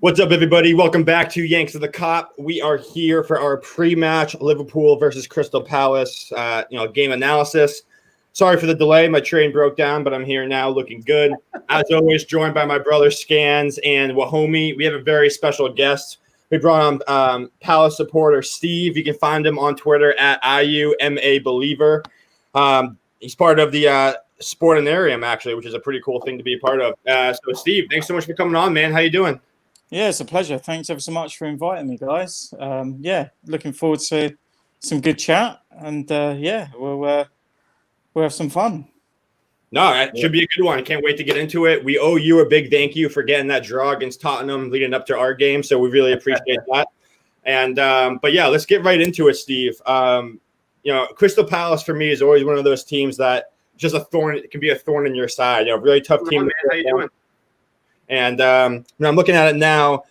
What's up, everybody? Welcome back to Yanks of the Cop. We are here for our pre-match Liverpool versus Crystal Palace, game analysis. Sorry for the delay. My train broke down, but I'm here now looking good. As always, joined by my brother Scans and Wahomie. We have a very special guest. We brought on Palace supporter Steve. You can find him on Twitter at IUMABeliever. He's part of the Sportinarium, actually, which is a pretty cool thing to be a part of. So, Steve, thanks so much for coming on, man. How you doing? Yeah, it's a pleasure. Thanks ever so much for inviting me, guys. Looking forward to some good chat, and we'll have some fun. No, it should be a good one. I can't wait to get into it. We owe you a big thank you for getting that draw against Tottenham leading up to our game, so we really appreciate that. And let's get right into it, Steve. Crystal Palace for me is always one of those teams that just it can be a thorn in your side. Really tough team. How you doing? And I'm looking at it now.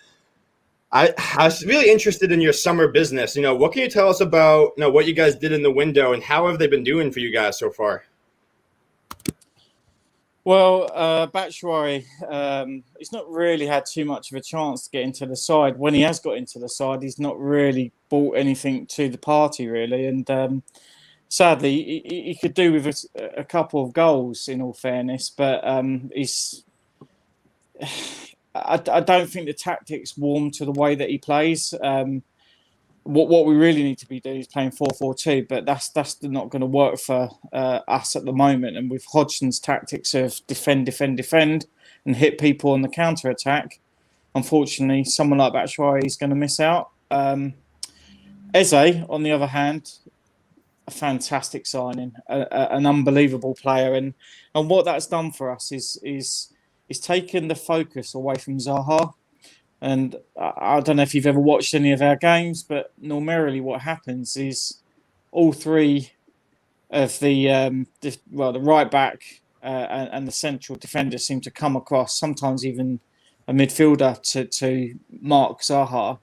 I was really interested in your summer business. What can you tell us about what you guys did in the window and how have they been doing for you guys so far? Well, Batshuayi, he's not really had too much of a chance to get into the side. When he has got into the side, he's not really brought anything to the party, really. And sadly, he could do with a couple of goals, in all fairness. But I don't think the tactics warm to the way that he plays. What we really need to be doing is playing 4-4-2, but that's not going to work for us at the moment. And with Hodgson's tactics of defend, and hit people on the counter attack, unfortunately, someone like Batshuayi is going to miss out. Eze, on the other hand, a fantastic signing, an unbelievable player, and what that's done for us is taken the focus away from Zaha. And I don't know if you've ever watched any of our games, but normally what happens is all three of the right back and the central defender seem to come across, sometimes even a midfielder to mark Zaha.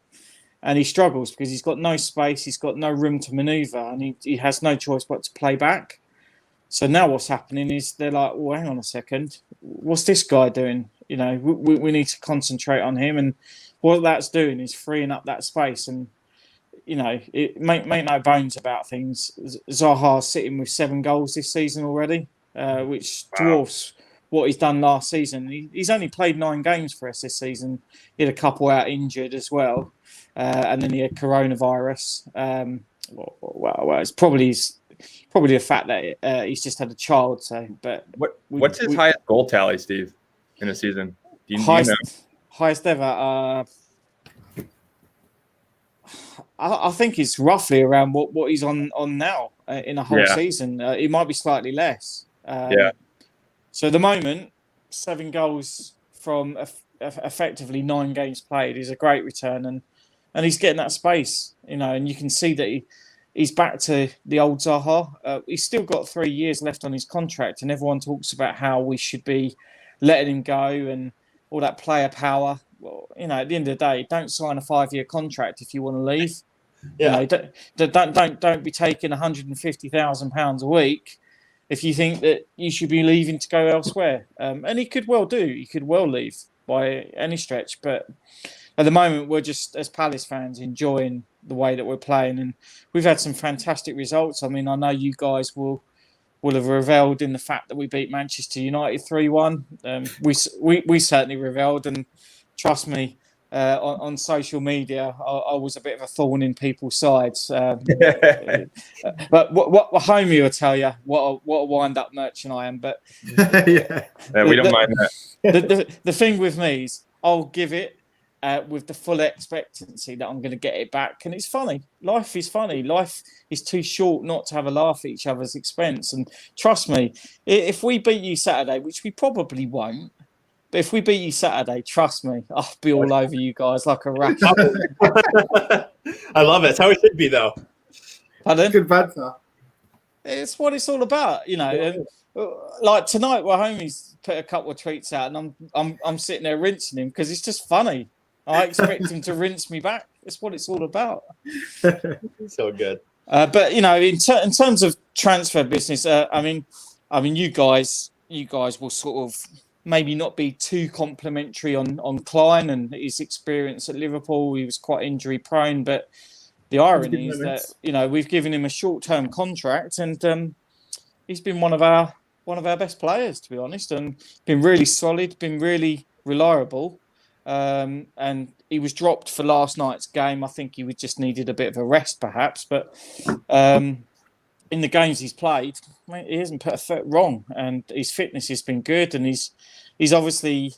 And he struggles because he's got no space, he's got no room to manoeuvre, and he has no choice but to play back. So now what's happening is they're like, well, hang on a second, what's this guy doing? We need to concentrate on him. And what that's doing is freeing up that space. And, it make no bones about things. Zaha's sitting with 7 goals this season already, which dwarfs what he's done last season. He's only played 9 games for us this season. He had a couple out injured as well. And then he had coronavirus. It's probably the fact that he's just had a child. So, but what's his highest goal tally, Steve, in a season? Do you know? Highest ever. I think it's roughly around what he's on now in a whole season. It might be slightly less. So at the moment, 7 goals from effectively 9 games played is a great return, and he's getting that space, and you can see that he's back to the old Zaha. He's still got 3 years left on his contract, and everyone talks about how we should be letting him go and all that player power. Well, at the end of the day, don't sign a 5-year contract if you want to leave. Yeah. Don't be taking £150,000 a week if you think that you should be leaving to go elsewhere. And he could well do. He could well leave by any stretch. But at the moment, we're just, as Palace fans, enjoying the way that we're playing. And we've had some fantastic results. I mean, I know you guys will have revelled in the fact that we beat Manchester United 3-1. We certainly revelled. And trust me, on social media, I was a bit of a thorn in people's sides. But what Homie will tell you, what a wind-up merchant I am. But we don't mind that. The thing with me is I'll give it with the full expectancy that I'm going to get it back. And it's funny. Life is funny. Life is too short not to have a laugh at each other's expense. And trust me, if we beat you Saturday, which we probably won't, but if we beat you Saturday, trust me, I'll be all over you guys like a rat. I love it. It's how it should be, though. Pardon? Good banter. It's what it's all about, And, like tonight, where Homie's put a couple of tweets out, and I'm sitting there rinsing him because it's just funny. I expect him to rinse me back. That's what it's all about. So good. But in terms of transfer business, I mean, you guys will sort of maybe not be too complimentary on Klein and his experience at Liverpool. He was quite injury prone, but the irony is that we've given him a short-term contract, and he's been one of our best players, to be honest, and been really solid, been really reliable. And he was dropped for last night's game. I think he just needed a bit of a rest, perhaps. But in the games he's played, he hasn't put a foot wrong, and his fitness has been good. And he's obviously,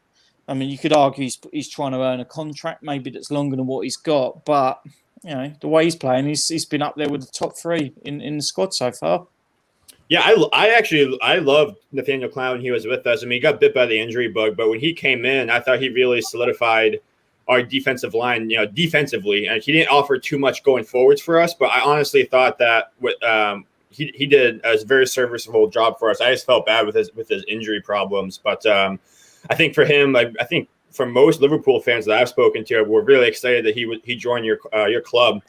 I mean, you could argue he's trying to earn a contract maybe that's longer than what he's got, but the way he's playing, he's been up there with the top three in the squad so far. Yeah, I loved Nathaniel Klein when he was with us. I mean, he got bit by the injury bug, but when he came in, I thought he really solidified our defensive line, defensively. And he didn't offer too much going forwards for us, but I honestly thought that he did a very serviceable job for us. I just felt bad with his injury problems, but I think for him, I think for most Liverpool fans that I've spoken to, we're really excited that he joined your club.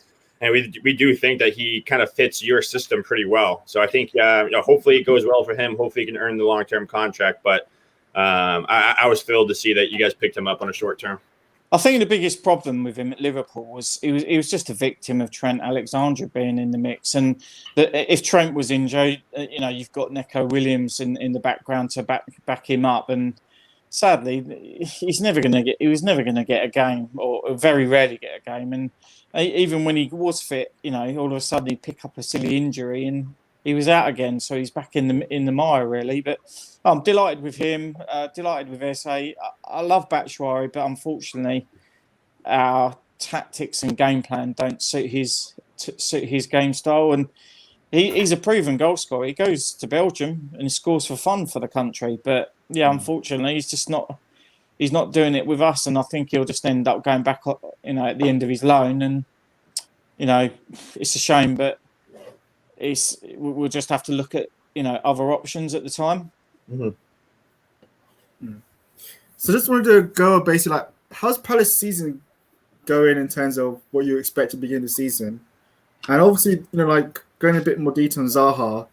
And we do think that he kind of fits your system pretty well. So I think, hopefully it goes well for him. Hopefully he can earn the long-term contract. But I was thrilled to see that you guys picked him up on a short term. I think the biggest problem with him at Liverpool was he was just a victim of Trent Alexander being in the mix. And if Trent was injured, you've got Neco Williams in the background to back him up. And sadly, he was never going to get a game, or very rarely get a game. And even when he was fit, all of a sudden he'd pick up a silly injury and he was out again. So he's back in the mire, really. But I'm delighted with him, delighted with Eze. I love Batshuayi, but unfortunately our tactics and game plan don't suit his game style. And he's a proven goal scorer. He goes to Belgium and he scores for fun for the country. But yeah, unfortunately, he's just not. He's not doing it with us, and I think he'll just end up going back, at the end of his loan. And it's a shame, but we'll just have to look at other options at the time. Mm-hmm. So just wanted to go basically how's Palace season going in terms of what you expect to begin the season, and obviously going a bit more detail on Zaha.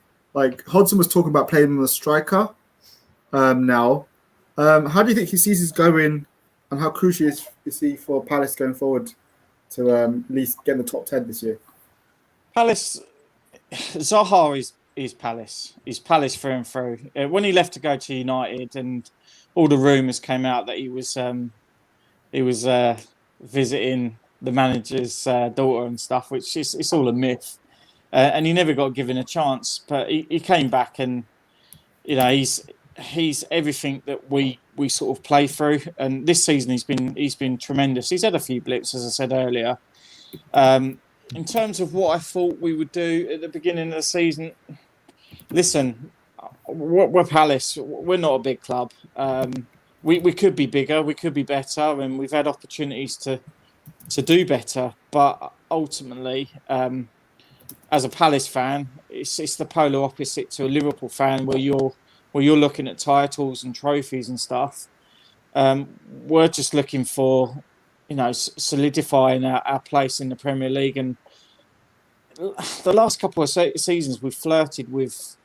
Hodgson was talking about playing him as a striker now. How do you think his season's going, and how crucial is he for Palace going forward to at least get in the top 10 this year? Palace, Zaha is Palace. He's Palace through and through. When he left to go to United, and all the rumours came out that he was visiting the manager's daughter and stuff, which it's all a myth. And he never got given a chance, but he came back, and he's everything that we sort of play through. And this season he's been tremendous. He's had a few blips, as I said earlier. In terms of what I thought we would do at the beginning of the season, listen, we're Palace. We're not a big club. We could be bigger. We could be better, and we've had opportunities to do better. But ultimately, as a Palace fan, it's the polar opposite to a Liverpool fan, where you're looking at titles and trophies and stuff. We're just looking for, solidifying our place in the Premier League. And the last couple of seasons, we've flirted with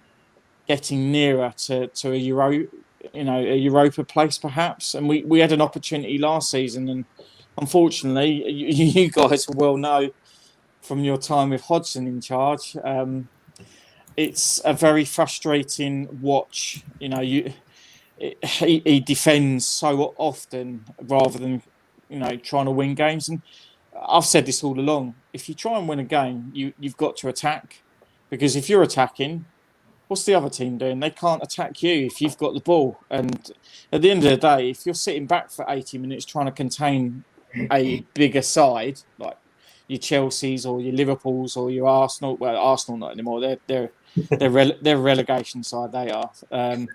getting nearer to a Europa place, perhaps. And we had an opportunity last season, and unfortunately, you guys well know from your time with Hodgson in charge. It's a very frustrating watch. He defends so often rather than trying to win games. And I've said this all along: if you try and win a game, you've got to attack, because if you're attacking, what's the other team doing? They can't attack you if you've got the ball. And at the end of the day, if you're sitting back for 80 minutes trying to contain a bigger side like your Chelseas or your Liverpools or your Arsenal, well, Arsenal not anymore. They're a relegation side. They are. But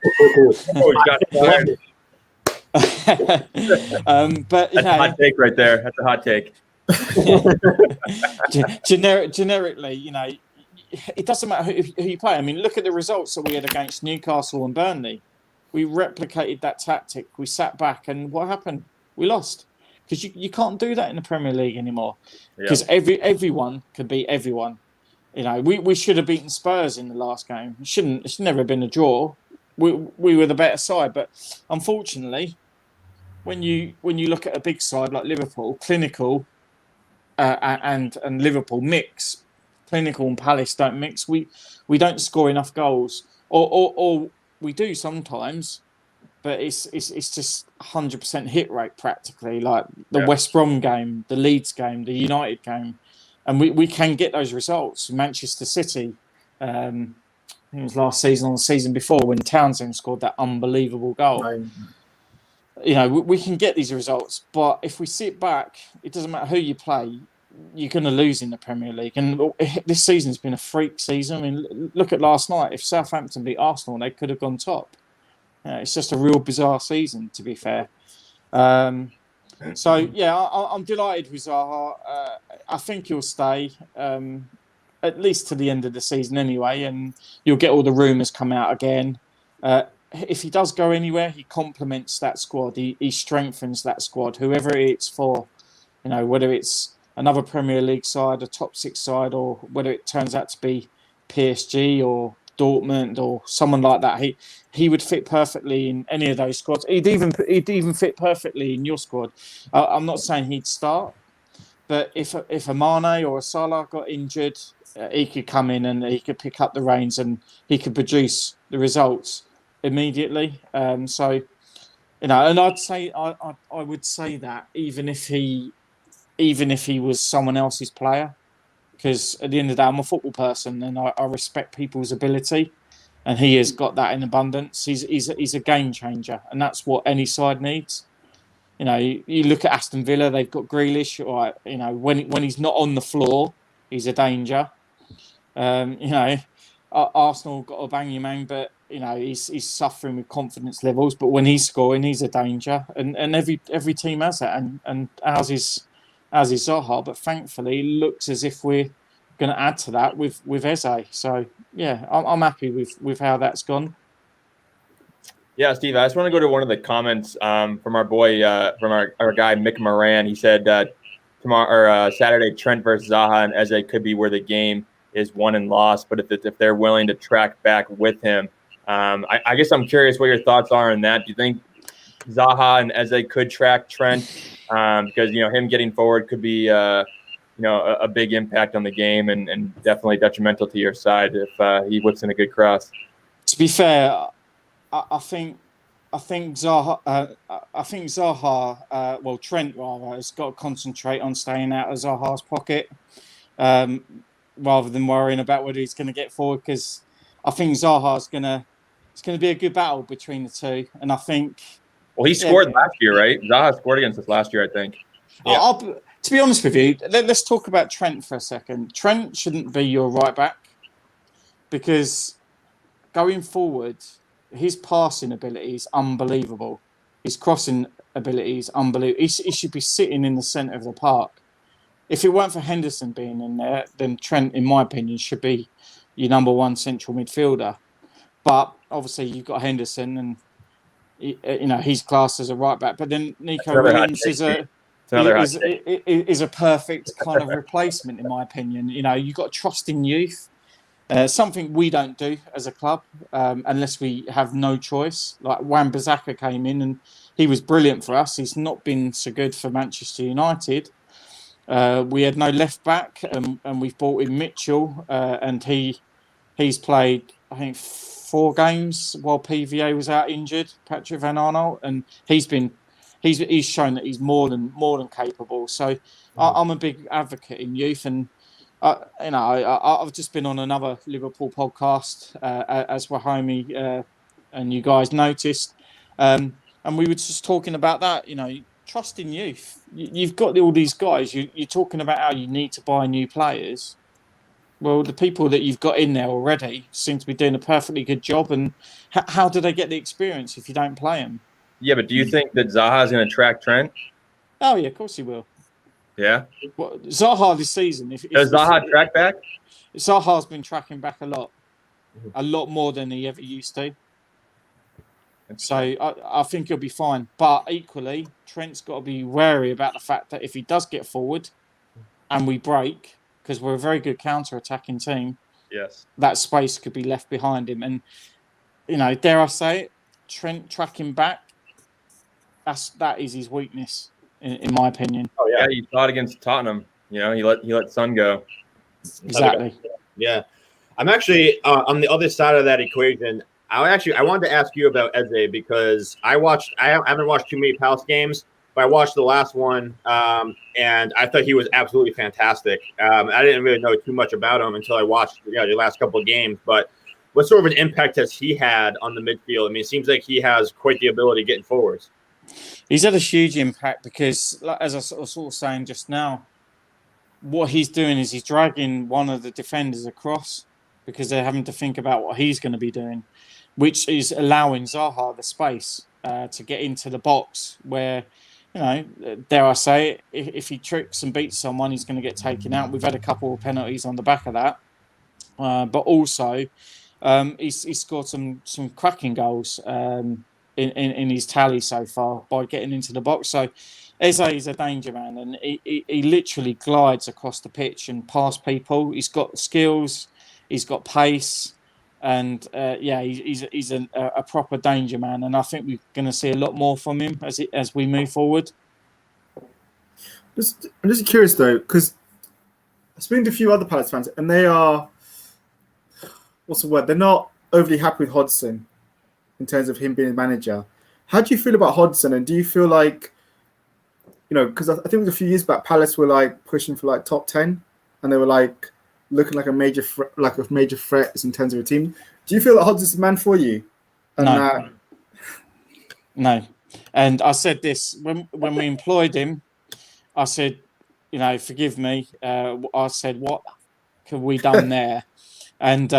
that's a hot take right there. That's a hot take. Generically, it doesn't matter who you play. I mean, look at the results that we had against Newcastle and Burnley. We replicated that tactic. We sat back, and what happened? We lost. Because you can't do that in the Premier League anymore. Because everyone can beat everyone. We should have beaten Spurs in the last game. It should never have been a draw. we were the better side. But unfortunately, when you look at a big side like Liverpool, clinical, and Liverpool mix, clinical and Palace don't mix. We don't score enough goals, or we do sometimes, but it's just 100% hit rate practically. Like the West Brom game, the Leeds game, the United game, and we can get those results. Manchester City. I think it was last season or the season before when Townsend scored that unbelievable goal. Right. You know, we can get these results, but if we sit back, it doesn't matter who you play, you're going to lose in the Premier League. And this season's been a freak season. I mean, look at last night. If Southampton beat Arsenal, they could have gone top. It's just a real bizarre season, to be fair. So, yeah, I'm delighted with Zaha. I think he'll stay, at least to the end of the season anyway, and you'll get all the rumours come out again. If he does go anywhere, he complements that squad. He strengthens that squad, whoever it's for. You know, whether it's another Premier League side, a top 6 side, or whether it turns out to be PSG or Dortmund or someone like that. He would fit perfectly in any of those squads. He'd even fit perfectly in your squad. I'm not saying he'd start, but if a Mane or a Salah got injured, he could come in and he could pick up the reins and he could produce the results immediately. So, you know, and I would say that even if he was someone else's player, because at the end of the day, I'm a football person and I respect people's ability, and he has got that in abundance. He's a game changer, and that's what any side needs. You know, you look at Aston Villa; they've got Grealish. Or, you know, when he's not on the floor, he's a danger. You know, Arsenal got Aubameyang, but you know he's suffering with confidence levels. But when he's scoring, he's a danger, and every team has that, and ours is Zaha. But thankfully, it looks as if we're going to add to that with Eze. So yeah, I'm happy with how that's gone. Yeah, Steve, I just want to go to one of the comments from our boy, from our guy Mick Moran. He said Saturday, Trent versus Zaha and Eze could be where the game is won and lost, but if they're willing to track back with him. I guess I'm curious what your thoughts are on that. Do you think Zaha and Eze could track Trent? Because, you know, him getting forward could be, a big impact on the game and definitely detrimental to your side if he whips in a good cross. To be fair, I think Zaha. Trent rather has got to concentrate on staying out of Zaha's pocket, rather than worrying about whether he's going to get forward. Because I think it's going to be a good battle between the two, and I think. Well, he scored last year, right? Zaha scored against us last year, I think. Yeah. To be honest with you, let's talk about Trent for a second. Trent shouldn't be your right back, because going forward, his passing ability is unbelievable. His crossing ability is unbelievable. He should be sitting in the centre of the park. If it weren't for Henderson being in there, then Trent, in my opinion, should be your number one central midfielder. But obviously, you've got Henderson, and he's classed as a right back. But then Nico Williams is a perfect kind of replacement, in my opinion. You know, you've got to trust in youth. Something we don't do as a club, unless we have no choice. Like Wan-Bissaka came in and he was brilliant for us. He's not been so good for Manchester United. We had no left back, and we've brought in Mitchell, and he's played, I think, 4 games while PVA was out injured, Patrick Van Arnold, and he's shown that he's more than capable. So I'm a big advocate in youth, and I've just been on another Liverpool podcast, as Wahami and you guys noticed, and we were just talking about that. You know, trust in youth. You've got all these guys. You're talking about how you need to buy new players. Well, the people that you've got in there already seem to be doing a perfectly good job. And how do they get the experience if you don't play them? Yeah, but do you think that Zaha is going to track Trent? Oh yeah, of course he will. Yeah. Well, Zaha this season. Does Zaha track back? Zaha's been tracking back a lot more than he ever used to. So I think he'll be fine. But equally, Trent's got to be wary about the fact that if he does get forward and we break, because we're a very good counter-attacking team, yes, that space could be left behind him. And dare I say it, Trent tracking back, that is his weakness, in my opinion. Oh Yeah, you saw it against Tottenham. He let Son go. Exactly. Yeah. I'm actually on the other side of that equation. I wanted to ask you about Eze because I haven't watched too many Palace games, but I watched the last one, and I thought he was absolutely fantastic. I didn't really know too much about him until I watched the last couple of games. But what sort of an impact has he had on the midfield? I mean, it seems like he has quite the ability getting forwards. He's had a huge impact because, as I was sort of saying just now, what he's doing is he's dragging one of the defenders across because they're having to think about what he's going to be doing, which is allowing Zaha the space to get into the box where, dare I say it, if he tricks and beats someone, he's going to get taken out. We've had a couple of penalties on the back of that. But also, he's scored some cracking goals in his tally so far by getting into the box. So Eze is a danger man, and he literally glides across the pitch and past people. He's got skills, he's got pace, and he's a proper danger man. And I think we're going to see a lot more from him as we move forward. I'm just curious though, because I've spoken to a few other Palace fans, and they are, what's the word? They're not overly happy with Hodgson in terms of him being manager. How do you feel about Hodgson? And do you feel like, because I think it was a few years back, Palace were like pushing for like top 10, and they were like looking like a major threat in terms of a team. Do you feel that Hodgson's the man for you? And No. And I said this when we employed him. I said, forgive me. I said, what could we done there? And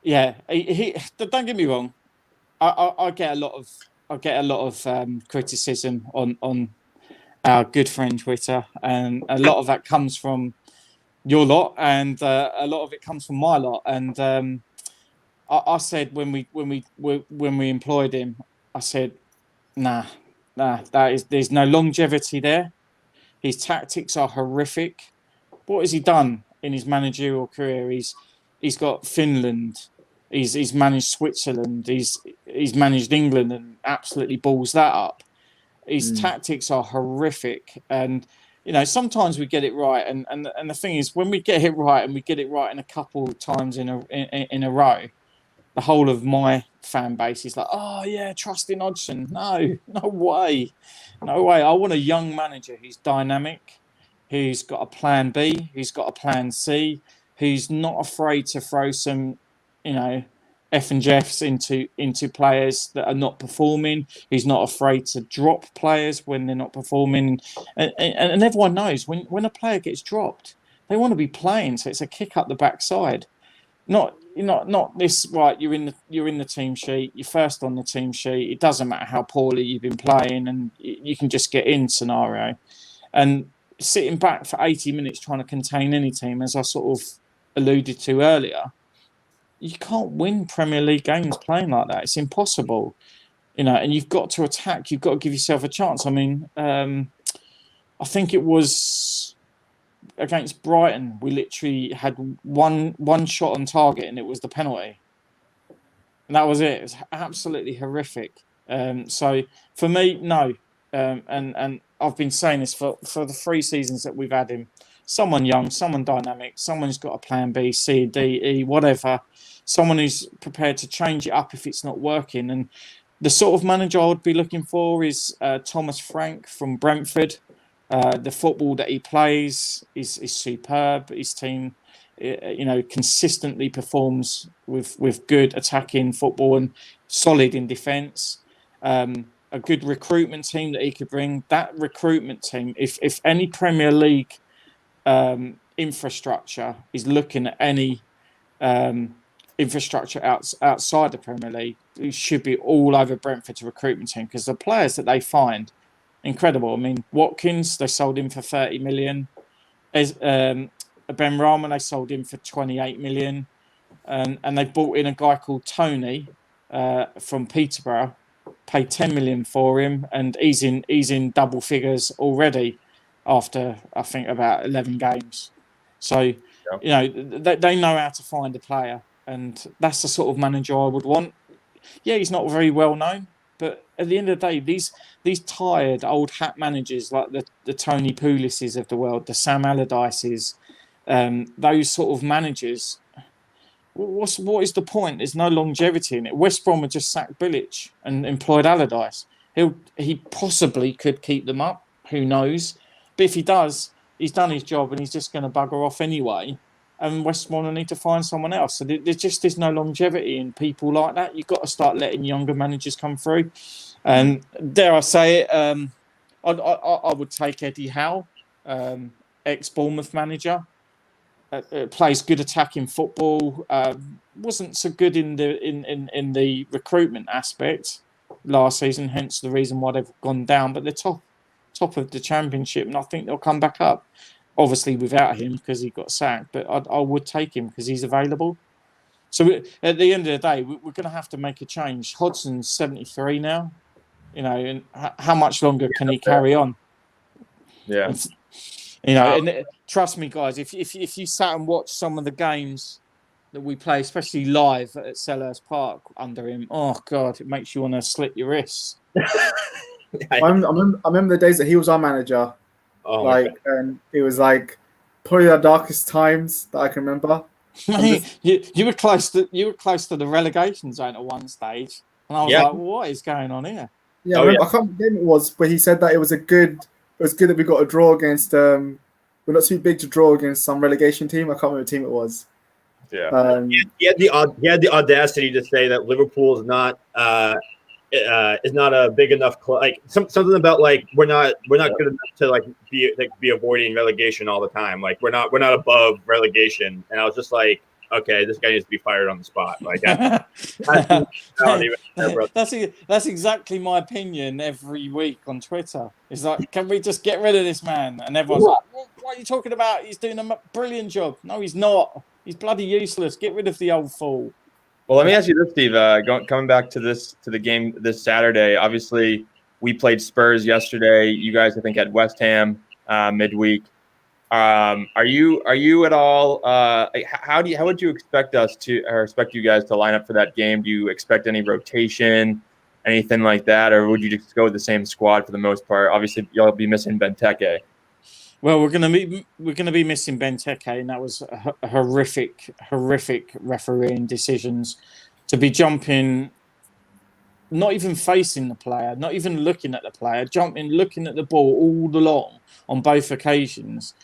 he don't get me wrong. I get a lot of criticism on our good friend Twitter, and a lot of that comes from your lot, and a lot of it comes from my lot. And I said when we employed him, I said, nah, there's no longevity there. His tactics are horrific. What has he done in his managerial career? He's got Finland. He's managed Switzerland. He's managed England and absolutely balls that up. His tactics are horrific, and sometimes we get it right. And the thing is, when we get it right, and we get it right in a couple of times in a row, the whole of my fan base is like, oh yeah, trust in Hodgson. No way. I want a young manager who's dynamic, who's got a plan B, who's got a plan C, who's not afraid to throw some, F and Jeffs into players that are not performing. He's not afraid to drop players when they're not performing. And everyone knows when a player gets dropped, they want to be playing. So it's a kick up the backside. Not this, right, you're in the team sheet, you're first on the team sheet, it doesn't matter how poorly you've been playing and you can just get in scenario. And sitting back for 80 minutes trying to contain any team, as I sort of alluded to earlier, you can't win Premier League games playing like that. It's impossible. And you've got to attack, you've got to give yourself a chance. I mean, I think it was against Brighton, we literally had one shot on target, and it was the penalty, and that was it. It was absolutely horrific. So for me, no. And I've been saying this for the 3 seasons that we've had him. Someone young, someone dynamic, someone who's got a plan B, C, D, E, whatever. Someone who's prepared to change it up if it's not working. And the sort of manager I would be looking for is Thomas Frank from Brentford. The football that he plays is superb. His team, consistently performs with good attacking football and solid in defence. A good recruitment team that he could bring. That recruitment team, if any Premier League infrastructure is looking at any infrastructure outside the Premier League, it should be all over Brentford's recruitment team, because the players that they find, incredible. I mean, Watkins, they sold him for 30 million. Ben Rahman, they sold him for 28 million. And they brought in a guy called Tony from Peterborough, paid 10 million for him, and he's in double figures already after, I think, about 11 games. So, they know how to find a player, and that's the sort of manager I would want. he's not very well known, but at the end of the day, these tired old hat managers like the Tony Pulises of the world, the Sam Allardyces, those sort of managers. What is the point? There's no longevity in it. West Brom have just sacked Bilic and employed Allardyce. He possibly could keep them up. Who knows? But if he does, he's done his job and he's just going to bugger off anyway. And West Brom will need to find someone else. So there just is no longevity in people like that. You've got to start letting younger managers come through. And dare I say it, I would take Eddie Howe, ex-Bournemouth manager. Plays good attacking football. Wasn't so good in the recruitment aspect last season, hence the reason why they've gone down. But they're top of the championship, and I think they'll come back up. Obviously without him because he got sacked, but I would take him because he's available. So at the end of the day, we're going to have to make a change. Hodson's 73 now, and how much longer can he carry on? Yeah. And trust me, guys, if you sat and watched some of the games that we play, especially live at Selhurst Park under him, oh God, it makes you want to slit your wrists. I remember the days that he was our manager. Oh, and it was like probably the darkest times that I can remember. You were close to the relegation zone at one stage, and I was like, "What is going on here?" Yeah, I can't remember when it was, but he said that it was good that we got a draw against. We're not too big to draw against some relegation team. I can't remember what team it was. Yeah, he had the audacity to say that Liverpool is not a big enough club. Like something about like we're not good enough to be avoiding relegation all the time. Like we're not above relegation. And I was just like, okay, this guy needs to be fired on the spot. Like that's exactly my opinion every week on Twitter. It's like, can we just get rid of this man? And everyone's like, what are you talking about? He's doing a brilliant job. No, he's not. He's bloody useless. Get rid of the old fool. Well, let me ask you this, Steve. Coming back to the game this Saturday. Obviously, we played Spurs yesterday. You guys, I think, had West Ham midweek. Are you at all? How would you expect you guys to line up for that game? Do you expect any rotation, anything like that, or would you just go with the same squad for the most part? Obviously, you'll be missing Benteke. Well, we're gonna be missing Benteke, and that was a horrific refereeing decisions to be jumping, not even facing the player, not even looking at the player, looking at the ball all along on both occasions,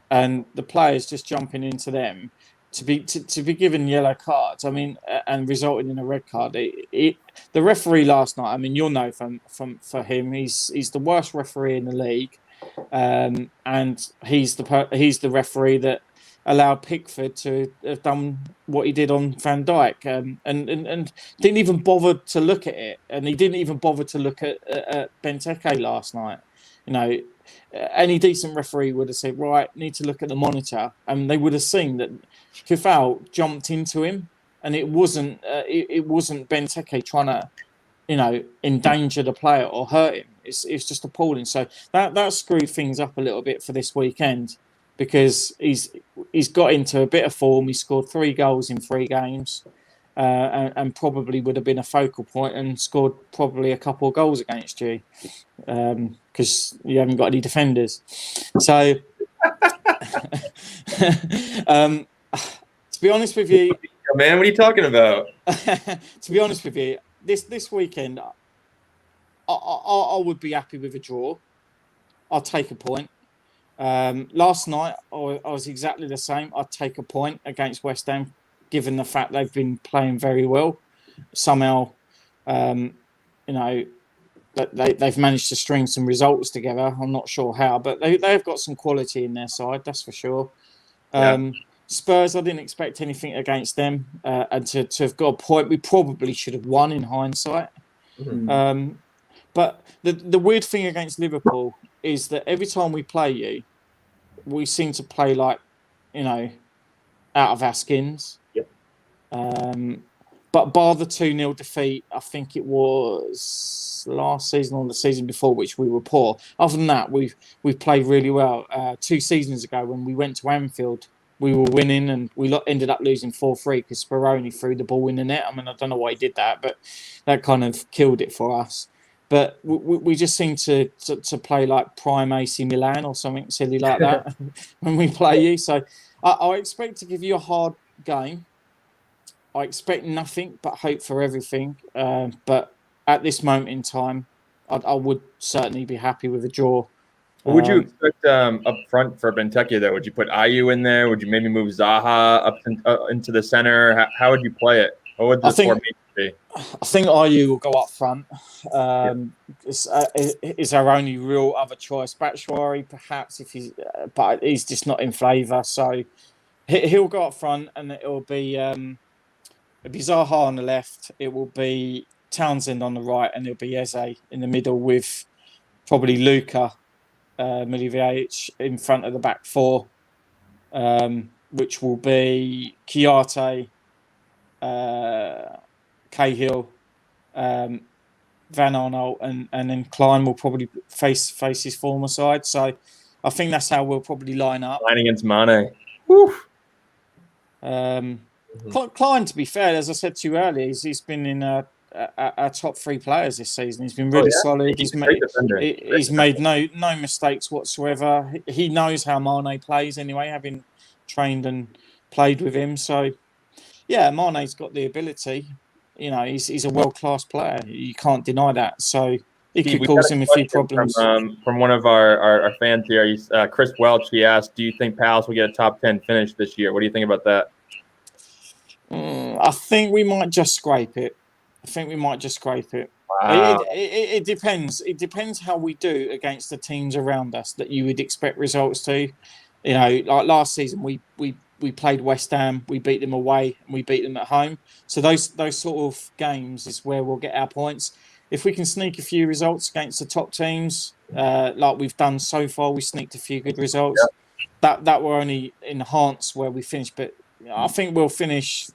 and the players just jumping into them to be given yellow cards. I mean, and resulting in a red card. The referee last night. I mean, you'll know for him, he's the worst referee in the league. And he's the referee that allowed Pickford to have done what he did on Van Dijk, and didn't even bother to look at it, and he didn't even bother to look at Benteke last night. Any decent referee would have said, right, need to look at the monitor, and they would have seen that Kufal jumped into him, and it wasn't Benteke trying to endanger the player or hurt him. It's just appalling. So that screwed things up a little bit for this weekend, because he's got into a bit of form. He scored 3 goals in 3 games, and probably would have been a focal point and scored probably a couple of goals against you, because you haven't got any defenders. So to be honest with you, man, what are you talking about? To be honest with you, this weekend, I would be happy with a draw. I'll take a point. Last night, I was exactly the same. I'd take a point against West Ham, given the fact they've been playing very well. Somehow, they've managed to string some results together. I'm not sure how, but they've got some quality in their side, that's for sure. Spurs, I didn't expect anything against them, and to have got a point, we probably should have won in hindsight. Mm-hmm. But the weird thing against Liverpool is that every time we play you, we seem to play like, out of our skins. Yep. But bar the 2-0 defeat, I think it was last season or the season before, which we were poor. Other than that, we've played really well. 2 seasons ago, when we went to Anfield we were winning, and we ended up losing 4-3 because Speroni threw the ball in the net. I mean, I don't know why he did that, but that kind of killed it for us. But we just seem to play like prime AC Milan or something silly like that when we play you. So I expect to give you a hard game. I expect nothing but hope for everything. But at this moment in time, I would certainly be happy with a draw. What would you expect up front for Benteke, though? Would you put Ayew in there? Would you maybe move Zaha up into the center? How would you play it? What would the formation be? I think Ayew will go up front. It's our only real other choice. Batshuayi, perhaps, but he's just not in flavour. So he'll go up front, and it'll be Zaha on the left. It will be Townsend on the right, and it'll be Eze in the middle with probably Luka Milivojevic in front of the back four, which will be Chiarte, Cahill, Van Arnold, and then Klein will probably face his former side. So I think that's how we'll probably line up. Line against Mane. Woo. Klein, to be fair, as I said to you earlier, he's been in our top 3 players this season. He's been really solid. He's made no mistakes whatsoever. He knows how Mane plays anyway, having trained and played with him. So, yeah, Mane's got the ability. You know, he's a world-class player. You can't deny that. So it could cause him a few problems. From one of our fans here, Chris Welch, he asked, do you think Palace will get a top 10 finish this year? What do you think about that? I think we might just scrape it. Wow. It depends. It depends how we do against the teams around us that you would expect results to. You know, like last season, we played West Ham, we beat them away, and we beat them at home. So those sort of games is where we'll get our points. If we can sneak a few results against the top teams, like we've done so far, we sneaked a few good results. Yeah. That will only enhance where we finish. But I think we'll finish.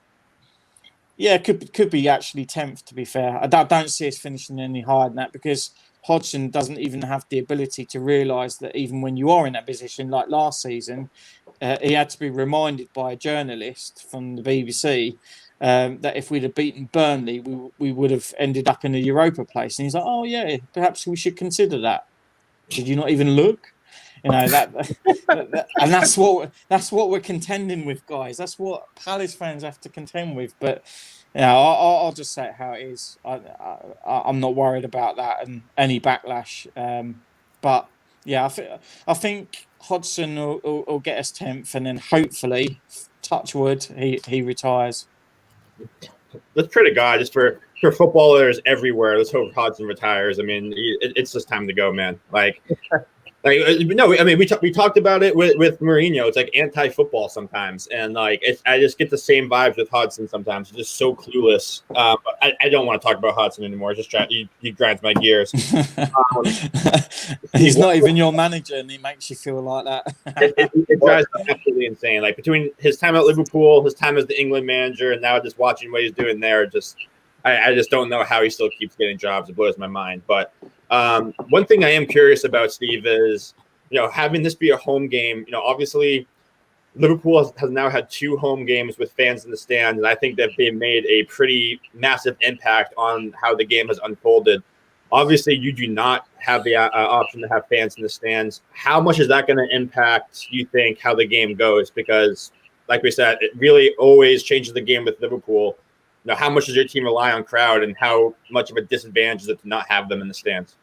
Yeah, could be actually 10th, to be fair. I don't see us finishing any higher than that because Hodgson doesn't even have the ability to realise that even when you are in that position, like last season, he had to be reminded by a journalist from the BBC that if we'd have beaten Burnley, we would have ended up in a Europa place. And he's like, oh, yeah, perhaps we should consider that. Did you not even look? You know and that's what we're contending with, guys. That's what Palace fans have to contend with. But yeah, I'll just say it how it is. I'm not worried about that and any backlash. But yeah, I think Hodgson will get us 10th, and then hopefully, touch wood, he retires. Let's pray to God just for footballers everywhere. Let's hope Hodgson retires. I mean, it's just time to go, man. No, I mean we talked about it with Mourinho. It's like anti-football sometimes, and I just get the same vibes with Hodgson sometimes. He's just so clueless. But I don't want to talk about Hodgson anymore. He grinds my gears. He's not even your manager, and he makes you feel like that. it drives me absolutely insane. Like between his time at Liverpool, his time as the England manager, and now just watching what he's doing there, I just don't know how he still keeps getting jobs. It blows my mind, but. One thing I am curious about, Steve, is, having this be a home game, obviously Liverpool has now had 2 home games with fans in the stands, and I think that they've made a pretty massive impact on how the game has unfolded. Obviously, you do not have the option to have fans in the stands. How much is that going to impact, you think, how the game goes? Because, like we said, it really always changes the game with Liverpool. How much does your team rely on crowd, and how much of a disadvantage is it to not have them in the stands?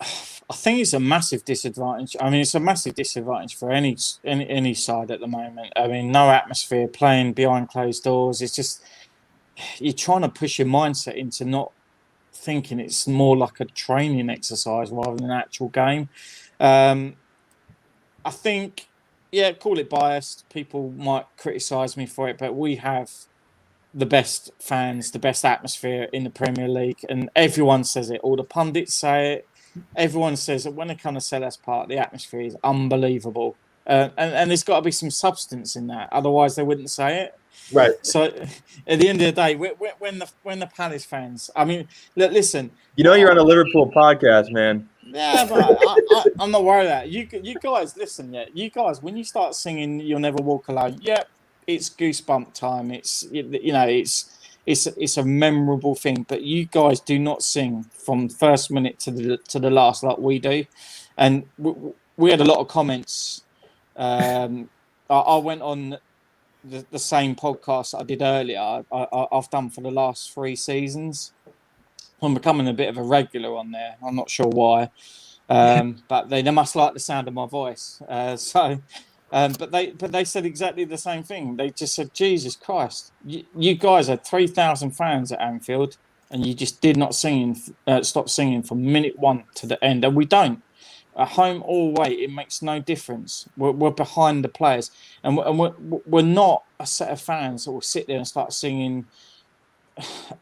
I think it's a massive disadvantage. I mean, it's a massive disadvantage for any side at the moment. I mean, no atmosphere, playing behind closed doors. It's just you're trying to push your mindset into not thinking it's more like a training exercise rather than an actual game. I think, call it biased. People might criticise me for it, but we have the best fans, the best atmosphere in the Premier League, and everyone says it. All the pundits say it. Everyone says that when they come to Selhurst Park, the atmosphere is unbelievable, and there's got to be some substance in that. Otherwise, they wouldn't say it. Right. So, at the end of the day, when the Palace fans, I mean, listen. You're on a Liverpool podcast, man. Yeah, but I'm not worried about it. You guys, listen, yeah. You guys, when you start singing "You'll Never Walk Alone," yeah, it's goosebump time. It's a memorable thing. But you guys do not sing from first minute to the last like we do, and we had a lot of comments. I went on the same podcast I did earlier. I've done for the last 3 seasons. I'm becoming a bit of a regular on there. I'm not sure why. But they must like the sound of my voice. But they said exactly the same thing. They just said, "Jesus Christ, you guys had 3,000 fans at Anfield, and you just did not stop singing from minute 1 to the end." And we don't. At home or away, it makes no difference. We're behind the players, and we're not a set of fans that will sit there and start singing,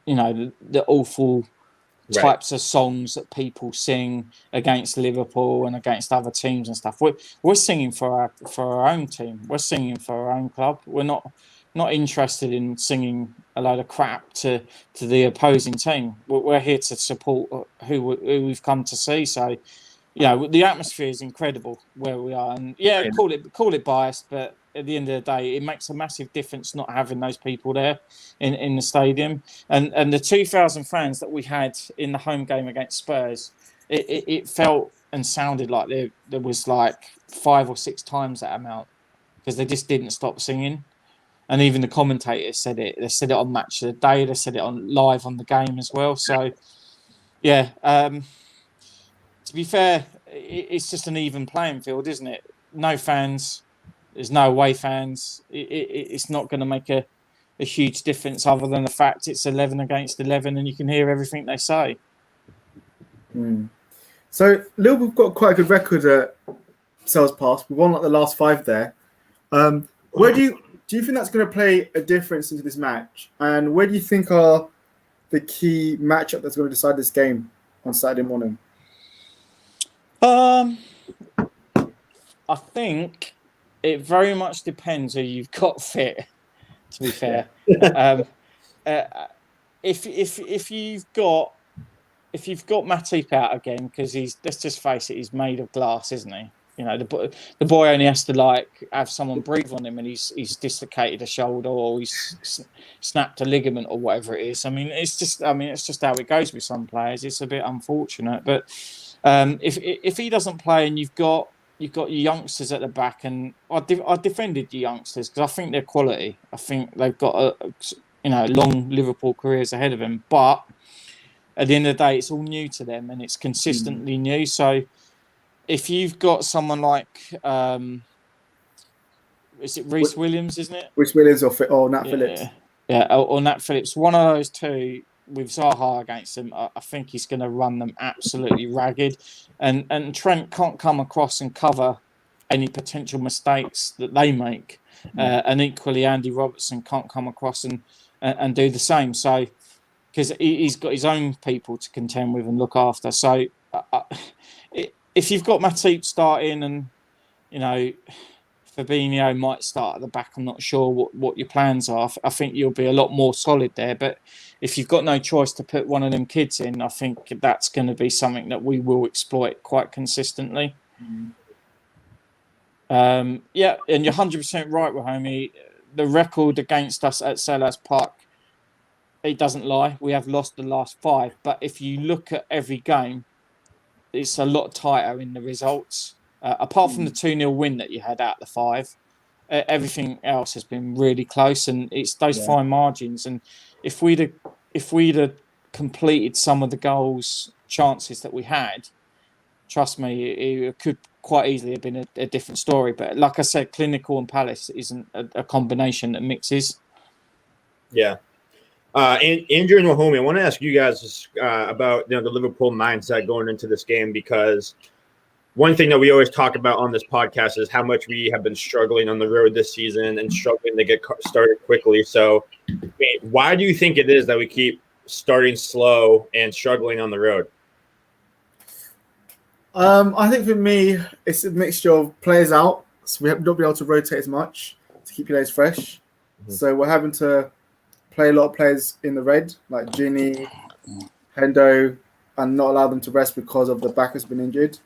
the awful types of songs that people sing against Liverpool and against other teams and stuff. We're singing for our own team. We're singing for our own club. We're not interested in singing a load of crap to the opposing team. We're here to support who we've come to see. So, the atmosphere is incredible where we are, and call it biased, but at the end of the day, it makes a massive difference not having those people there in the stadium. And the 2,000 fans that we had in the home game against Spurs, it felt and sounded like there was like 5 or 6 times that amount, because they just didn't stop singing. And even the commentators said it. They said it on Match of the Day. They said it on live on the game as well. So, yeah. To be fair, it's just an even playing field, isn't it? No fans. There's no away fans. It's not going to make a huge difference, other than the fact it's 11 against 11 and you can hear everything they say. So Liverpool got quite a good record at Selhurst Park. We won like the last 5 there. Where do you think that's going to play a difference into this match? And where do you think are the key matchup that's going to decide this game on Saturday morning? I think it very much depends who you've got fit. To be fair, if you've got Matip out again, because let's just face it, he's made of glass, isn't he? The boy only has to have someone breathe on him, and he's dislocated a shoulder, or he's snapped a ligament, or whatever it is. It's just how it goes with some players. It's a bit unfortunate, but if he doesn't play, and you've got your youngsters at the back, and I defended the youngsters because I think they're quality. I think they've got long Liverpool careers ahead of them, but at the end of the day, it's all new to them, and it's consistently new. So if you've got someone like, is it Reece Williams, isn't it? Reece Williams or Nat Phillips? Yeah, or Nat Phillips. One of those two with Zaha against him, I think he's going to run them absolutely ragged. And Trent can't come across and cover any potential mistakes that they make. And equally, Andy Robertson can't come across and do the same. So, because he's got his own people to contend with and look after. So, if you've got Matip starting, and Fabinho might start at the back, I'm not sure what your plans are. I think you'll be a lot more solid there. But if you've got no choice to put one of them kids in, I think that's going to be something that we will exploit quite consistently. And you're 100% right, Wahomie. The record against us at Selhurst Park, it doesn't lie. We have lost the last 5. But if you look at every game, it's a lot tighter in the results. Apart from the 2-0 win that you had out of the 5, everything else has been really close, and it's those fine margins. And if we'd have completed some of the goals chances that we had, trust me, it could quite easily have been a different story. But like I said, Clinical and Palace isn't a combination that mixes. Yeah. Andrew and Wahomie, I want to ask you guys about the Liverpool mindset going into this game, because one thing that we always talk about on this podcast is how much we have been struggling on the road this season and struggling to get started quickly. So why do you think it is that we keep starting slow and struggling on the road? I think for me, it's a mixture of players out, so we have not been able to rotate as much to keep players fresh. So we're having to play a lot of players in the red, like Ginny, Hendo, and not allow them to rest because of the back has been injured.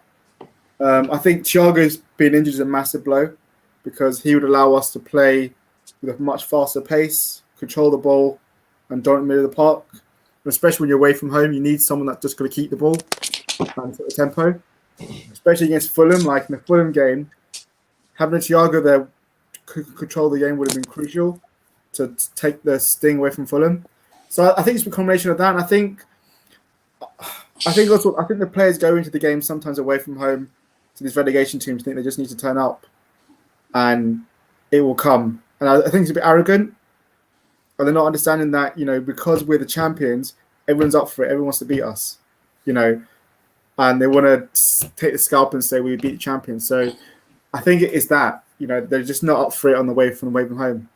I think Thiago's being injured is a massive blow because he would allow us to play with a much faster pace, control the ball, and don't middle the park. Especially when you're away from home, you need someone that's just going to keep the ball and set the tempo. Especially against Fulham, like in the Fulham game, having Thiago there to control the game would have been crucial to take the sting away from Fulham. So I think it's a combination of that. And I think the players go into the game sometimes away from home to these relegation teams think they just need to turn up and it will come. And I think it's a bit arrogant. And they're not understanding that, because we're the champions, everyone's up for it. Everyone wants to beat us, and they want to take the scalp and say we beat the champions. So I think it is that, they're just not up for it on the way from home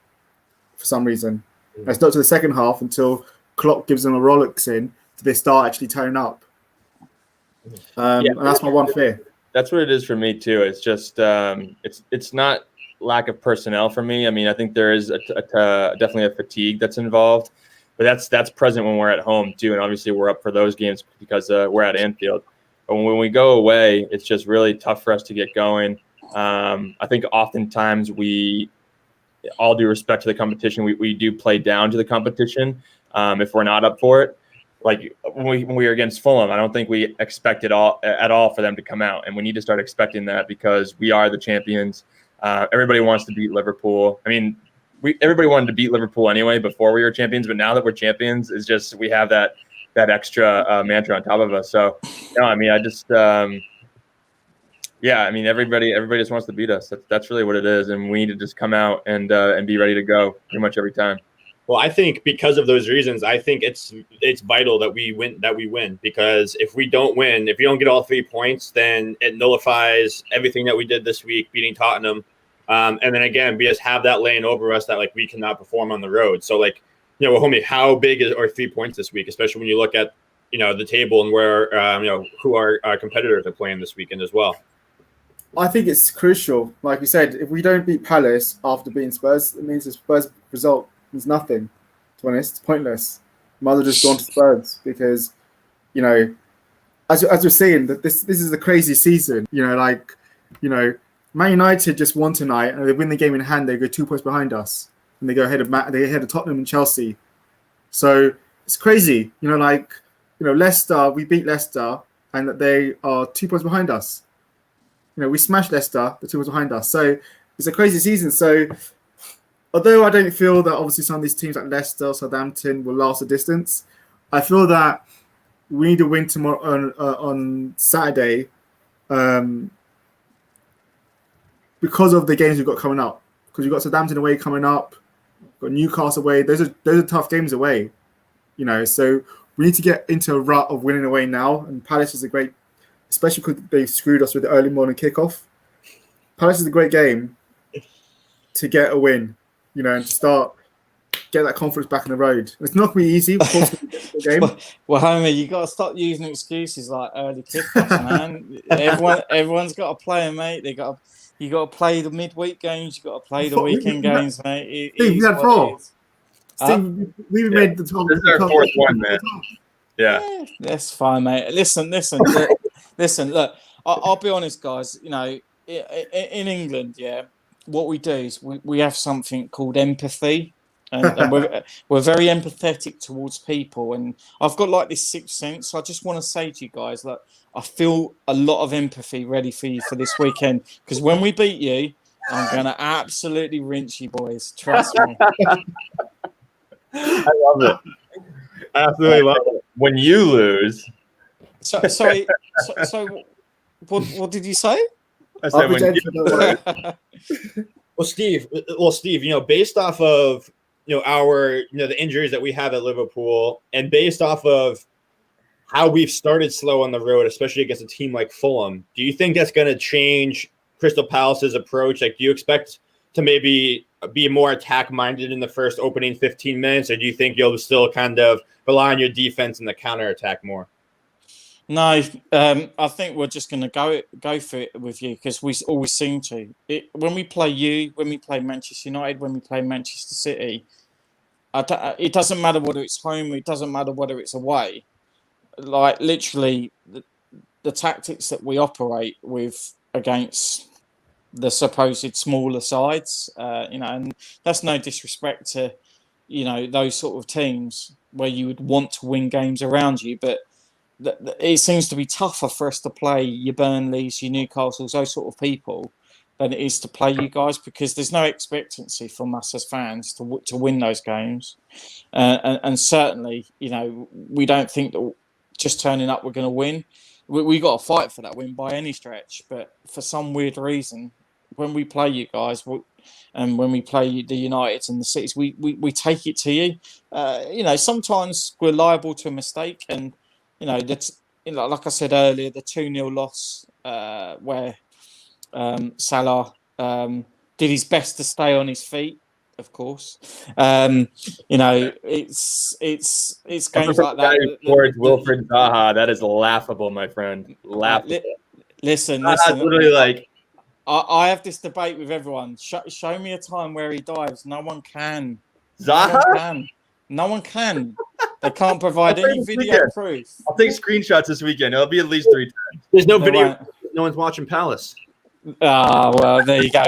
for some reason. And it's not to the second half until Klopp gives them a Rolex in do they start actually turning up. And that's my one fear. That's what it is for me too. It's just it's not lack of personnel for me. I mean, I think there is definitely a fatigue that's involved, but that's present when we're at home too. And obviously we're up for those games because we're at Anfield. But when we go away, it's just really tough for us to get going. I think oftentimes we, all due respect to the competition, we do play down to the competition if we're not up for it. Like when we were against Fulham, I don't think we expected at all for them to come out, and we need to start expecting that because we are the champions. Everybody wants to beat Liverpool. I mean, everybody wanted to beat Liverpool anyway before we were champions, but now that we're champions, it's just we have that extra mantra on top of us. So, I mean, I just everybody just wants to beat us. That's really what it is, and we need to just come out and be ready to go pretty much every time. Well, I think because of those reasons, I think it's vital that we win because if we don't win, if you don't get all 3 points, then it nullifies everything that we did this week, beating Tottenham. And then again, we just have that laying over us that we cannot perform on the road. So homie, how big are 3 points this week, especially when you look at, the table and where, who our competitors are playing this weekend as well. I think it's crucial. Like you said, if we don't beat Palace after beating Spurs, it means the Spurs result means nothing. To be honest, it's pointless. Might as well just gone to Spurs because, as we're saying, that this is a crazy season. Man United just won tonight and they win the game in hand. They go 2 points behind us and they go ahead of Tottenham and Chelsea. So it's crazy. Leicester, we beat Leicester and they are 2 points behind us. We smashed Leicester, the 2 points behind us. So it's a crazy season. So although I don't feel that obviously some of these teams like Leicester, Southampton will last a distance, I feel that we need to win tomorrow on Saturday because of the games we've got coming up. Because we've got Southampton away coming up, got Newcastle away. Those are tough games away, So we need to get into a rut of winning away now. And Palace is a great, especially because they screwed us with the early morning kickoff. Palace is a great game to get a win. And to get that confidence back on the road. It's not going to be easy, of course, the game. Well, homie, you got to stop using excuses like early kickoffs, man. Everyone's got to play, mate. You got to play the midweek games. You got to play the weekend games, mate. Steve, we had 4. Steve, we made the top. This is our 4th one, man. Yeah, that's fine, mate. Listen. Look, I'll be honest, guys. In England, what we do is we have something called empathy, and we're very empathetic towards people. And I've got this sixth sense. So I just want to say to you guys that I feel a lot of empathy ready for you for this weekend because when we beat you, I'm gonna absolutely rinse you, boys. Trust me. I love it. I absolutely love it. When you lose, sorry. So what did you say? I said Well, Steve, based off of our the injuries that we have at Liverpool, and based off of how we've started slow on the road, especially against a team like Fulham, do you think that's going to change Crystal Palace's approach? Do you expect to maybe be more attack minded in the first opening 15 minutes, or do you think you'll still kind of rely on your defense and the counter attack more? No, I think we're just going to go for it with you because we always seem to. When we play you, when we play Manchester United, when we play Manchester City, it doesn't matter whether it's home, it doesn't matter whether it's away. like literally the tactics that we operate with against the supposed smaller sides, and that's no disrespect to, those sort of teams where you would want to win games around you, but it seems to be tougher for us to play your Burnleys, your Newcastles, those sort of people, than it is to play you guys, because there's no expectancy from us as fans to win those games, and certainly, we don't think that just turning up we're going to win. We got to fight for that win by any stretch, but for some weird reason, when we play you guys, and when we play the Uniteds and the Cities, we take it to you. Sometimes we're liable to a mistake, and that's like I said earlier, the 2-0 loss where Salah did his best to stay on his feet. Of course, it's games like that. Towards Wilfred Zaha, that is laughable, my friend. Laughable. Listen. Literally, like, I have this debate with everyone. Show me a time where he dives. No one can. Zaha? No one can. They can't provide any video proof. I'll take screenshots this weekend. It'll be at least 3 times. There's no video. No one's watching Palace. Well, there you go.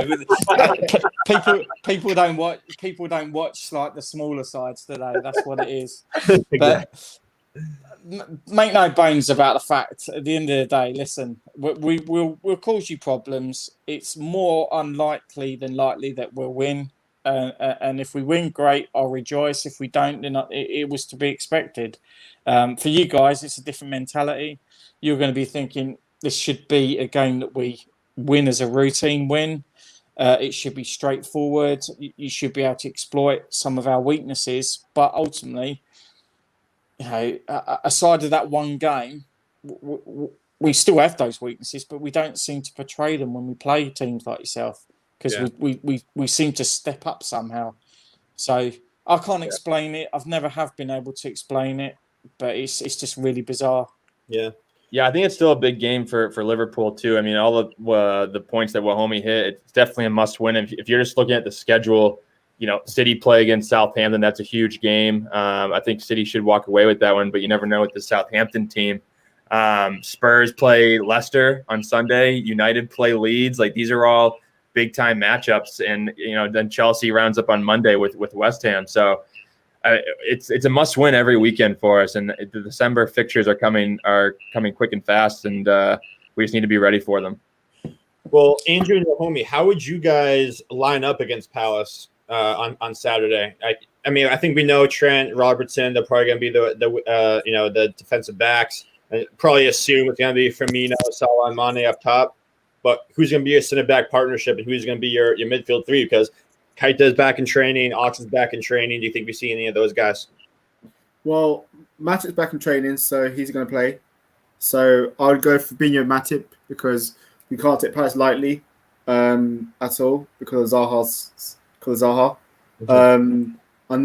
People don't watch. People don't watch like the smaller sides today. That's what it is. Exactly. But make no bones about the fact. At the end of the day, listen, we'll cause you problems. It's more unlikely than likely that we'll win. And if we win, great. I'll rejoice. If we don't, then it was to be expected. For you guys, it's a different mentality. You're going to be thinking this should be a game that we win as a routine win. It should be straightforward. You should be able to exploit some of our weaknesses. But ultimately, aside of that one game, we still have those weaknesses, but we don't seem to portray them when we play teams like yourself, because we seem to step up somehow. So I can't explain it. I've never have been able to explain it, but it's just really bizarre. Yeah. Yeah, I think it's still a big game for Liverpool too. I mean, all of the points that Wahomey hit, it's definitely a must-win. If you're just looking at the schedule, City play against Southampton, that's a huge game. I think City should walk away with that one, but you never know with the Southampton team. Spurs play Leicester on Sunday. United play Leeds. Like, these are all big-time matchups, and then Chelsea rounds up on Monday with West Ham. So it's a must-win every weekend for us, and the December fixtures are coming quick and fast, and we just need to be ready for them. Well, Andrew and Wahomey, how would you guys line up against Palace on Saturday? I mean, I think we know Trent, Robertson. They're probably going to be the defensive backs. I probably assume it's going to be Firmino, Salah, and Mane up top. But who's going to be a center back partnership, and who's going to be your midfield three? Because Keita's back in training, Ox is back in training. Do you think we see any of those guys? Well, Matip's back in training, so he's going to play. So I would go for Fabinho Matip, because we can't take Palace lightly at all because of Zaha. And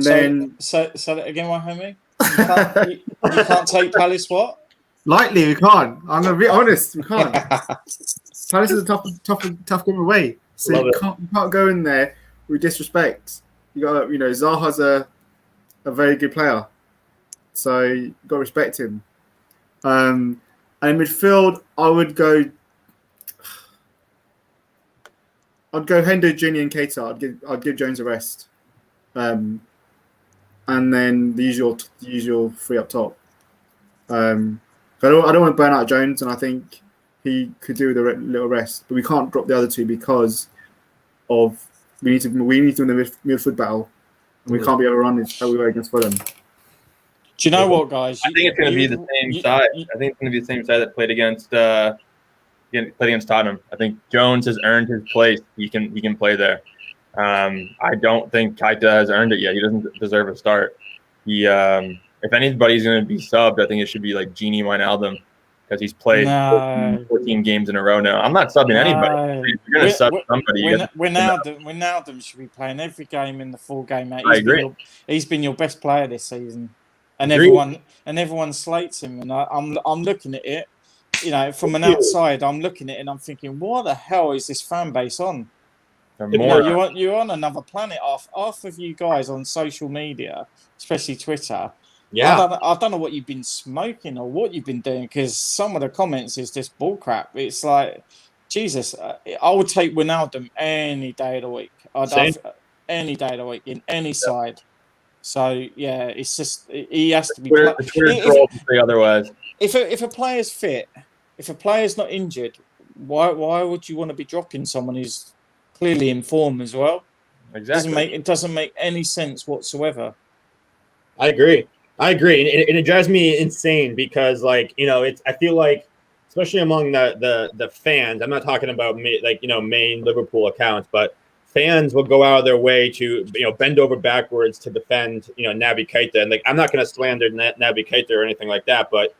then so again, Wahomey, you can't take Palace what? Lightly, we can't. I'm going to be honest, we can't. Palace is a tough game away, so you can't go in there with disrespect. You got Zaha's a very good player, so you got to respect him. And in midfield, I'd go Hendo, Junior, and Keita. I'd give Jones a rest, and then the usual three up top. I don't want to burn out Jones, and I think he could do with a little rest. But we can't drop the other two because of we need to win the midfield battle, and we can't be overrun how we were against Fulham. Do you know what, guys? I think it's going to be the same side. I think it's going to be the same side that played against Tottenham. I think Jones has earned his place. He can play there. I don't think Keita has earned it yet. He doesn't deserve a start. If anybody's going to be subbed, I think it should be like Gini Wijnaldum, because he's played 14 games in a row now. I'm not subbing anybody. If you're going to sub somebody. Wijnaldum should be playing every game in the full game. I agree. He's been your best player this season, and everyone slates him. And I'm looking at it, from an outside. I'm looking at it and I'm thinking, what the hell is this fan base on? You're on another planet. Half of you guys on social media, especially Twitter, Yeah. I don't know what you've been smoking or what you've been doing, because some of the comments is just bullcrap. It's like, Jesus, I would take Wijnaldum any day of the week. Same. Any day of the week in any side. So yeah, it's just he has to be. The Twitter trolls say otherwise. If a player's fit, if a player's not injured, why would you want to be dropping someone who's clearly in form as well? Exactly. It doesn't make any sense whatsoever. I agree. And it drives me insane because, like, I feel like, especially among the fans, I'm not talking about main Liverpool accounts, but fans will go out of their way to bend over backwards to defend Naby Keita, and like I'm not going to slander Naby Keita or anything like that, but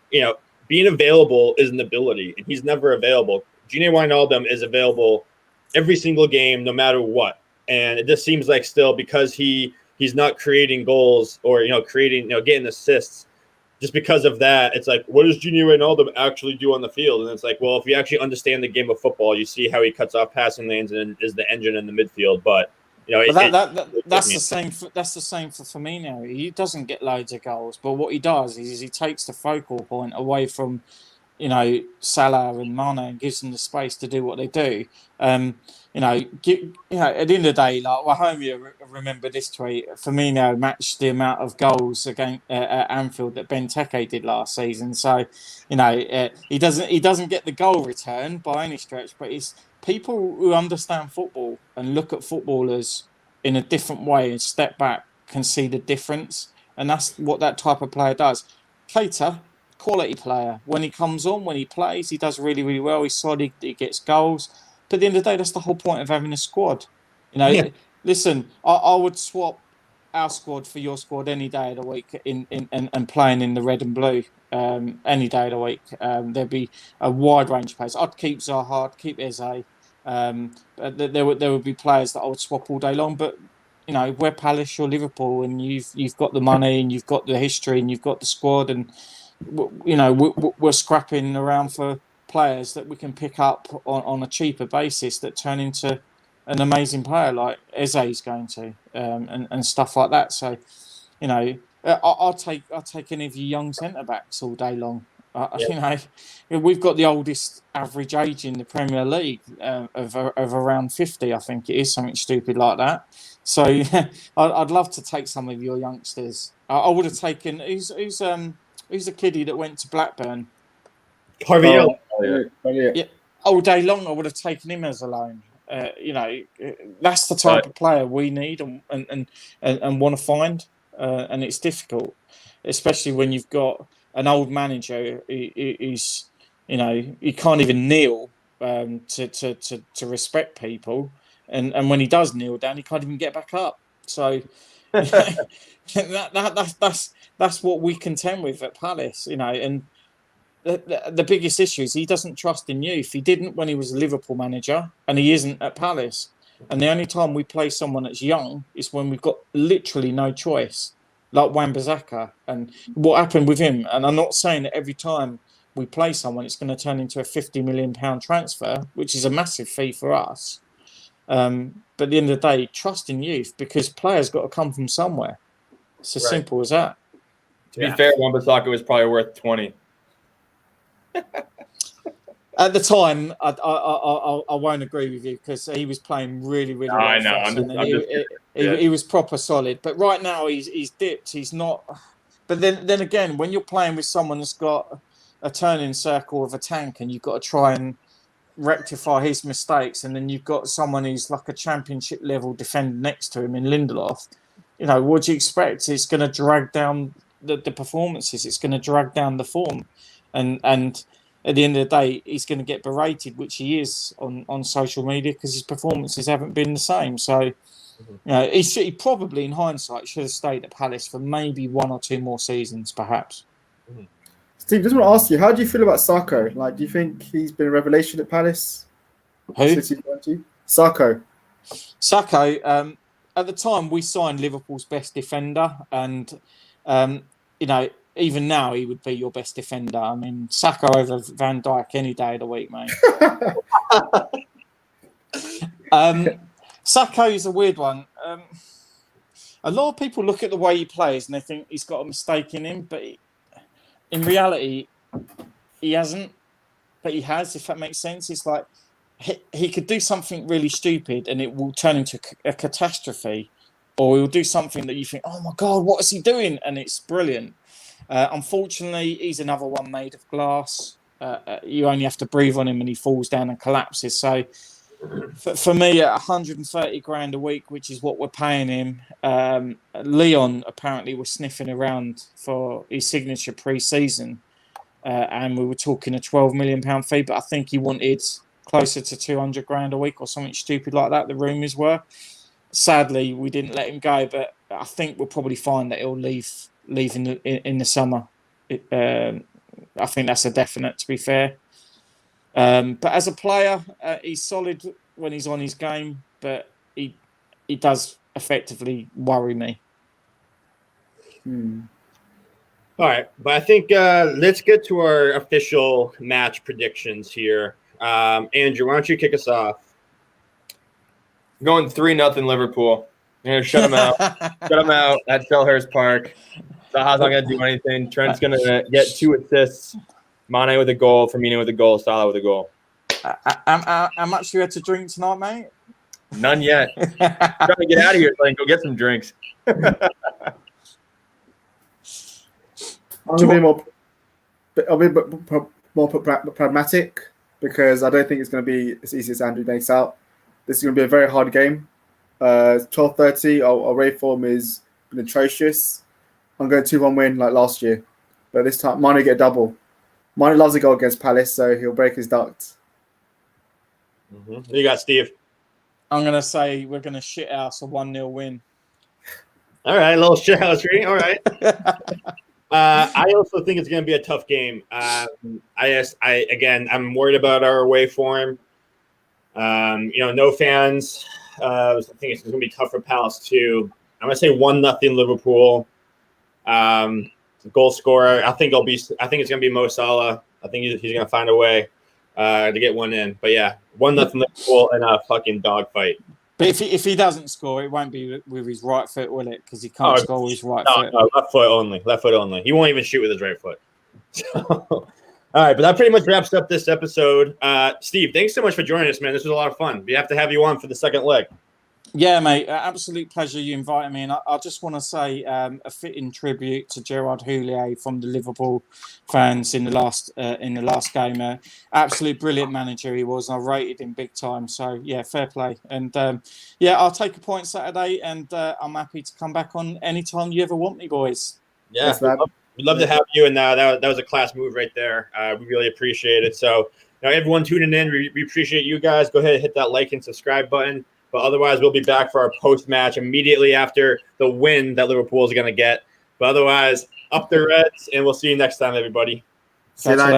being available is an ability, and he's never available. Gini Wijnaldum is available every single game, no matter what, and it just seems like still because he's not creating goals or creating getting assists. Just because of that, it's like, what does Gini Wijnaldum actually do on the field? And it's like, well, if you actually understand the game of football, you see how he cuts off passing lanes and is the engine in the midfield. But that's the same. That's the same for Firmino. He doesn't get loads of goals, but what he does is he takes the focal point away from Salah and Mane and gives them the space to do what they do. At the end of the day, like Wahomia, remember this tweet: Firmino matched the amount of goals against at Anfield that Benteke did last season. So, he doesn't get the goal return by any stretch, but it's people who understand football and look at footballers in a different way and step back can see the difference, and that's what that type of player does. Keita, quality player. When he comes on, when he plays, he does really, really well. He's solid. He gets goals. But at the end of the day, that's the whole point of having a squad. Listen, I would swap our squad for your squad any day of the week and playing in the red and blue any day of the week. There'd be a wide range of players. I'd keep Zaha, I'd keep Eze. There would be players that I would swap all day long. But we're Palace or Liverpool, and you've got the money and you've got the history and you've got the squad, and we're scrapping around for players that we can pick up on a cheaper basis that turn into an amazing player like Eze is going to, and stuff like that. So, I'll take any of your young centre backs all day long. We've got the oldest average age in the Premier League of around 50, I think it is, something stupid like that. So I'd love to take some of your youngsters. I would have taken who's the kiddie that went to Blackburn? Harvey Hill. Yeah, all day long I would have taken him as a loan. That's the type of player we need and want to find, and it's difficult, especially when you've got an old manager who's he can't even kneel to respect people, and when he does kneel down, he can't even get back up. So that's what we contend with at Palace, and the biggest issue is he doesn't trust in youth. He didn't when he was a Liverpool manager, and he isn't at Palace. And the only time we play someone that's young is when we've got literally no choice, like Wan-Bissaka. And what happened with him, and I'm not saying that every time we play someone, it's going to turn into a £50 million transfer, which is a massive fee for us. But at the end of the day, trust in youth, because players got to come from somewhere. It's as simple as that. To be fair, Wan-Bissaka was probably worth 20. At the time, I won't agree with you, because he was playing really, really well. I know. He was proper solid. But right now, he's dipped. He's not. But then again, when you're playing with someone that's got a turning circle of a tank, and you've got to try and rectify his mistakes, and then you've got someone who's like a championship level defender next to him in Lindelof, what do you expect? It's going to drag down the performances. It's going to drag down the form, and at the end of the day, he's going to get berated, which he is on social media, because his performances haven't been the same. So, he probably, in hindsight, should have stayed at Palace for maybe 1 or 2 more seasons, perhaps. Mm-hmm. Steve, just want to ask you, how do you feel about Sarko? Like, do you think he's been a revelation at Palace? Who? Sarko. Sarko, at the time, we signed Liverpool's best defender, and, even now, he would be your best defender. I mean, Saka over Van Dijk any day of the week, mate. Saka is a weird one. A lot of people look at the way he plays and they think he's got a mistake in him, but in reality, he hasn't. But he has, if that makes sense. It's like he could do something really stupid and it will turn into a catastrophe, or he'll do something that you think, oh my God, what is he doing? And it's brilliant. Unfortunately, he's another one made of glass. You only have to breathe on him and he falls down and collapses. So for me, at 130 grand a week, which is what we're paying him, Leon apparently was sniffing around for his signature pre-season. And we were talking a £12 million fee, but I think he wanted closer to 200 grand a week or something stupid like that. The rumours were. Sadly, we didn't let him go, but I think we'll probably find that he'll leave in the summer. I think that's a definite, to be fair. But as a player, he's solid when he's on his game, but he does effectively worry me. All right, but I think let's get to our official match predictions here. Andrew, why don't you kick us off? I'm going 3-0 Liverpool. I'm going to shut them out. Shut them out at Selhurst Park. Zaha's not going to do anything. Trent's going to get 2 assists. Mane with a goal, Firmino with a goal, Salah with a goal. How much you had to drink tonight, mate? None yet. I'm trying to get out of here so I can go get some drinks. I'll be more pragmatic because I don't think it's going to be as easy as Andrew makes out. This is going to be a very hard game. 12:30, our away form has been atrocious. I'm going 2-1 win like last year. But this time, Mane get a double. Mane loves a goal against Palace, so he'll break his duct. Mm-hmm. You got Steve. I'm going to say we're going to shit house a 1-0 win. All right, a little shit house reading. All right. I also think it's going to be a tough game. I'm worried about our away form. No fans. I think it's going to be tough for Palace too. I'm going to say 1-0 Liverpool. Goal scorer. I think it's going to be Mo Salah. I think he's going to find a way to get one in. But yeah, 1-0 Liverpool in a fucking dogfight. But if he doesn't score, it won't be with his right foot, will it? Because he can't score with his right foot. No, left foot only. Left foot only. He won't even shoot with his right foot. So, all right, but that pretty much wraps up this episode. Steve, thanks so much for joining us, man. This was a lot of fun. We have to have you on for the second leg. Yeah, mate. Absolute pleasure you invited me. And I just want to say a fitting tribute to Gerard Houllier from the Liverpool fans in the last game. Absolute brilliant manager he was. And I rated him big time. So, yeah, fair play. And, I'll take a point Saturday. And I'm happy to come back on anytime you ever want me, boys. Yeah, we'd love to have you. And that was a class move right there. We really appreciate it. So, everyone tuning in, we appreciate you guys. Go ahead and hit that like and subscribe button. But otherwise, we'll be back for our post-match immediately after the win that Liverpool is going to get. But otherwise, up the Reds, and we'll see you next time, everybody. See you later.